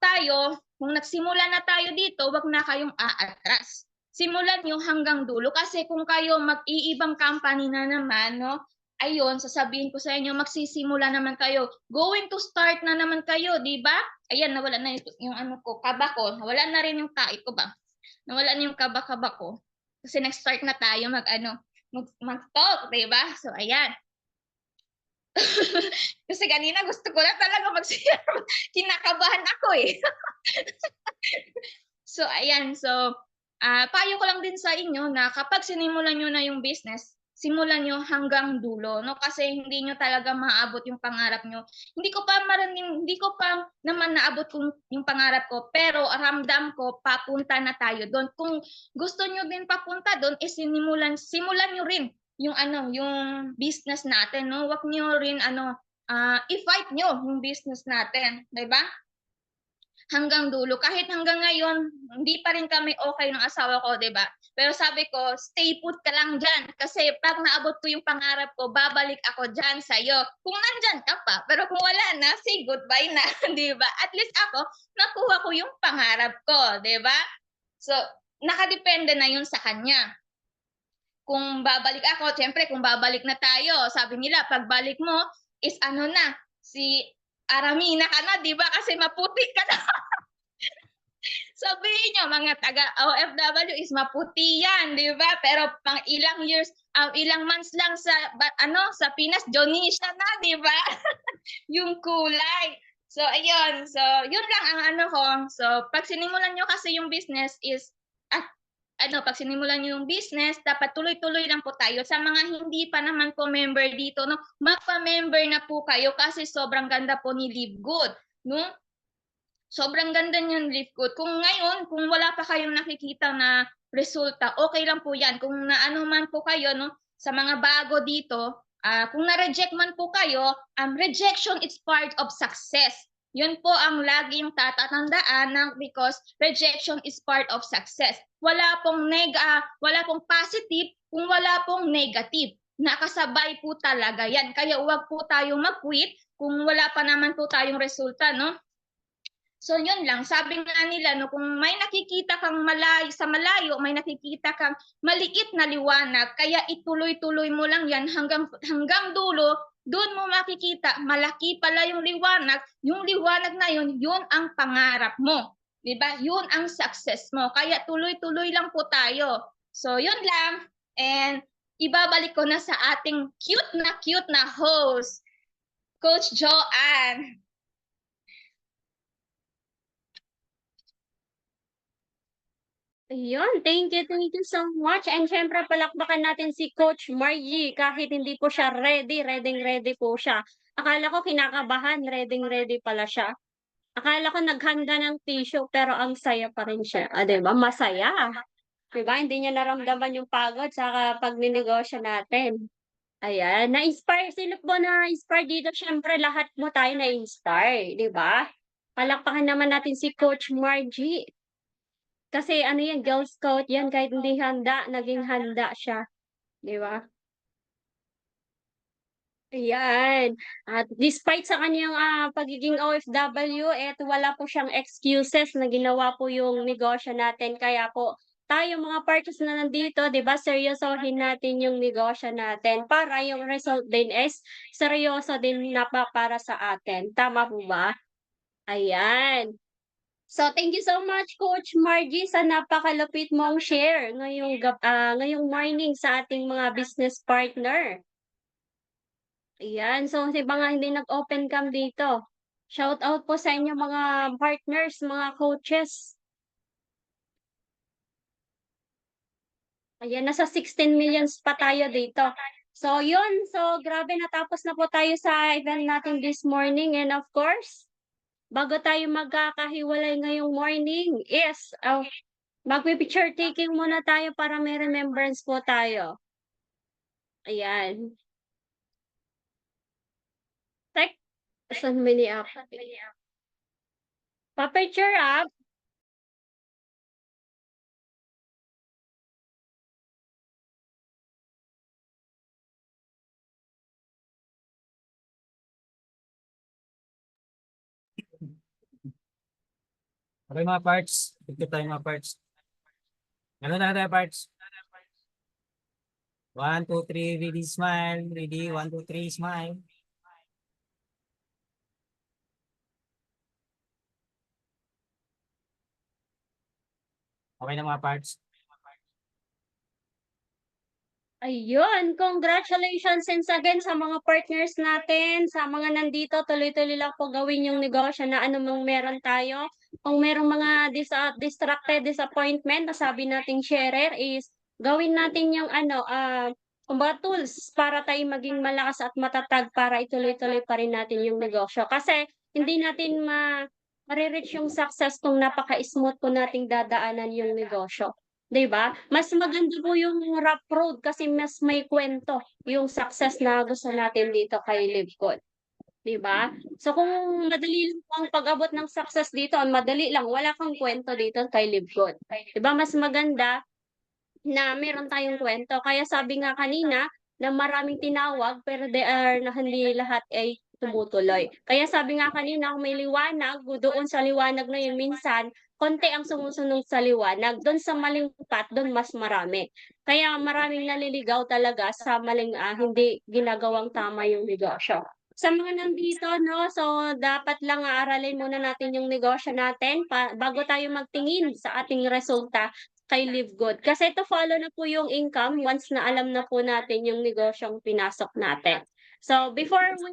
tayo, kung nagsimula na tayo dito, wag na kayong aatras. Simulan nyo hanggang dulo kasi kung kayo mag-iibang company na naman, no? Ayun, sasabihin ko sa inyo, magsisimula naman kayo. Going to start na naman kayo, di ba? Ayan, nawala na yung kaba ko. Nawala na rin yung tae ko ba? Nawala na yung kaba-kaba ko. Kasi nag-start na tayo mag-talk, di ba? So, ayan. Kasi kanina gusto ko na talaga mag-share. Kinakabahan ako eh. So, ayan. So, payo ko lang din sa inyo na kapag sinimulan nyo na yung business, simulan nyo hanggang dulo, no? Kasi hindi nyo talaga maabot yung pangarap nyo. Hindi ko pa naman naabot yung pangarap ko, pero ramdam ko, papunta na tayo doon. Kung gusto nyo din papunta doon, simulan nyo rin yung business natin, no? Wag nyo rin, i-fight nyo yung business natin, di ba? Hanggang dulo. Kahit hanggang ngayon, hindi pa rin kami okay ng asawa ko, di ba? Pero sabi ko, stay put ka lang dyan. Kasi pag naabot ko yung pangarap ko, babalik ako dyan sa'yo. Kung nandyan ka pa. Pero kung wala na, say goodbye na, di ba? At least ako, nakuha ko yung pangarap ko, di ba? So, nakadepende na yun sa kanya. Kung babalik ako, syempre, kung babalik na tayo, sabi nila, pagbalik mo, is si Aramina ka na, di ba? Kasi maputi ka na. Sabihin nyo, mga taga OFW is maputi yan, di ba? Pero pang ilang years, ilang months lang sa sa Pinas, Jonisha na, di ba? Yung kulay. So ayun, so yun lang ang ano ko. So pag sinimulan nyo kasi yung business is pag sinimulan nyo yung business, dapat tuloy-tuloy lang po tayo. Sa mga hindi pa naman po member dito, no, magpa-member na po kayo kasi sobrang ganda po ni Live Good, no? Sobrang ganda niyan, Live Good. Kung ngayon, kung wala pa kayong nakikita na resulta, okay lang po 'yan. Kung naano man po kayo, no, sa mga bago dito, kung na-reject man po kayo, rejection is part of success. Yun po ang laging tatatandaan because rejection is part of success. Wala pong positive kung wala pong negative. Nakasabay po talaga yan. Kaya huwag po tayong mag-quit kung wala pa naman po tayong resulta, no? So yun lang, sabi nga nila, no, kung may nakikita kang malayo, may nakikita kang maliit na liwanag, kaya ituloy-tuloy mo lang yan hanggang dulo, doon mo makikita, malaki pala yung liwanag na yun ang pangarap mo. Diba? Yun ang success mo. Kaya tuloy-tuloy lang po tayo. So yun lang, and ibabalik ko na sa ating cute na host, Coach Joanne. Ayun, thank you so much. And syempre palakpakan natin si Coach Margie kahit hindi po siya ready po siya. Akala ko kinakabahan, ready pala siya. Akala ko naghanda ng tissue pero ang saya pa rin siya. 'Di ba? Masaya. 'Di ba? Hindi niya naramdaman yung pagod sa pagninegosyo natin. Ayan, na-inspire sila po na-inspire dito. Syempre lahat mo tayo na-inspire, 'di ba? Palakpakan naman natin si Coach Margie. Kasi ano yan, Girl Scout yan kahit hindi handa, naging handa siya, 'di ba? Ayan, at despite sa kanyang, pagiging OFW, wala po siyang excuses na ginawa po yung negosyo natin. Kaya po tayo mga partners na nandito, 'di ba, seryosohin natin yung negosyo natin para yung result din is seryoso din na para sa atin, tama po ba? Ayan. So, thank you so much Coach Margie sa napakalupit mong share ngayong morning sa ating mga business partner. Ayan, so sa mga hindi nag-open cam dito, shout out po sa inyo mga partners, mga coaches. Ayan, nasa 16 millions pa tayo dito. So, yun. So, grabe natapos na po tayo sa event natin this morning and of course, bago tayo magkakahiwalay ngayong morning is, magpi-picture taking muna tayo para may remembrance po tayo. Ayan. Tek, saan mini up? Pa-picture up. Okay mga parts, picture tayo mga parts. Ano na tayo parts? 1, 2, 3, ready, smile. Ready, 1, 2, 3, smile. Okay na mga parts. Ayun, congratulations once again sa mga partners natin, sa mga nandito, tuloy-tuloy lang po gawin yung negosyo na anumang meron tayo. Kung merong mga distracted, disappointment, na sabi nating sharer is gawin natin yung kumbaga tools para tayo maging malakas at matatag para ituloy-tuloy pa rin natin yung negosyo. Kasi hindi natin ma-reach yung success kung napaka-smooth po nating dadaanan yung negosyo. 'Di ba? Mas maganda po yung rough road kasi mas may kwento yung success na gusto natin dito kay Live Good, 'di ba? So kung madali lang po ang pag-abot ng success dito, madali lang, wala kang kwento dito kay Live Good. 'Di ba mas maganda na meron tayong kwento. Kaya sabi nga kanina na maraming tinawag pero na hindi lahat ay tumutuloy. Kaya sabi nga kanina kung may liwanag, doon sa liwanag na yun minsan konti ang sumusunod sa liwanag, do'n sa maling path, do'n mas marami. Kaya maraming naliligaw talaga sa maling, hindi ginagawang tama yung negosyo. Sa mga nandito, no, so dapat lang aaralin muna natin yung negosyo natin bago tayo magtingin sa ating resulta kay Live Good. Kasi to follow na po yung income once na alam na po natin yung negosyong pinasok natin. So before we,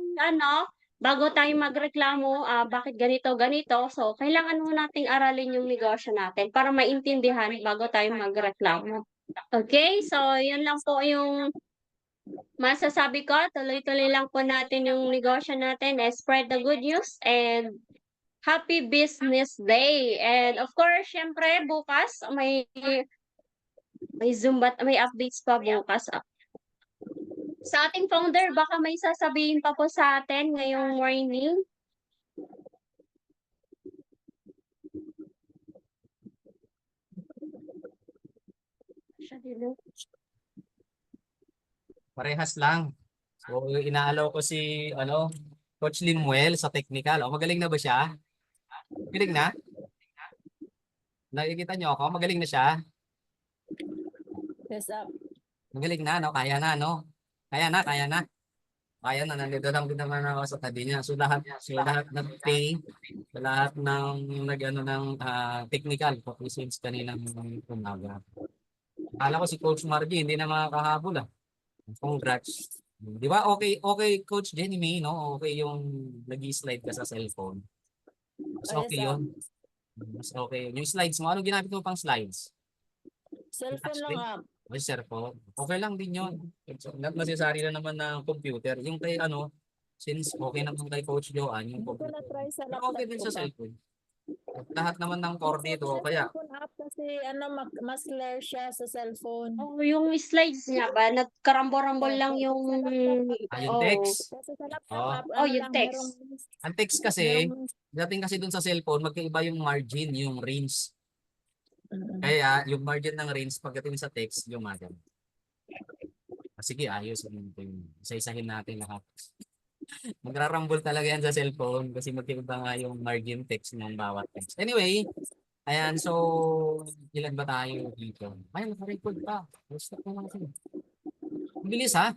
bago tayo magreklamo, bakit ganito, ganito, so kailangan mo nating aralin yung negosyo natin para maintindihan bago tayo magreklamo. Okay, so yun lang po yung masasabi ko. Tuloy-tuloy lang po natin yung negosyo natin, spread the good news and happy business day. And of course, syempre bukas may Zumba, may updates pa bukas. Sa ating founder, baka may sasabihin pa po sa atin ngayong morning. Parehas lang. So, inaalaw ko si, Coach Limuel sa technical. O, magaling na ba siya? Magaling na? Nakikita niyo ako? Magaling na siya? Yes, up. Magaling na, no? Kaya na, no? Kaya na, kaya na. Kaya na, nandito lang din naman ako sa tabi niya. So, lahat ng pay, lahat ng technical, since kaninang umaga. Akala ko si Coach Margie, hindi na makakahabol, ah. Congrats. Di ba? Okay, Coach Jenny May, no? Okay yung nag-slide ka sa cellphone. Mas Oh, yes, okay yun. Mas okay yun. Yung slides mo, anong ginamit mo pang slides? Cellphone lang up. May cellphone. Okay lang din yun. Not necessary na naman ng computer. Yung kay since okay naman kay Coach Joanne, yung Hindi ko computer. na-try sa Okay laptop din ko sa pa. cellphone. Lahat naman ng core dito, kaya Cellphone app kasi mas clear siya sa cellphone. Oh, yung slides niya ba, nagkarambo-rambol lang yung yung text. Kasi sa laptop Oh. app, Yung text. Ang text kasi, dating kasi dun sa cellphone, magkaiba yung margin, yung range. Kaya yung margin ng range pagdating sa text, yung margin. Sige, ayos. Isa-isahin natin lahat. Magrarambol talaga yan sa cellphone kasi magkaiba nga yung margin text ng bawat text. Anyway, ayan, so ilan ba tayo dito? Ay, naka-record pa. Stop na lang. Bilis ha.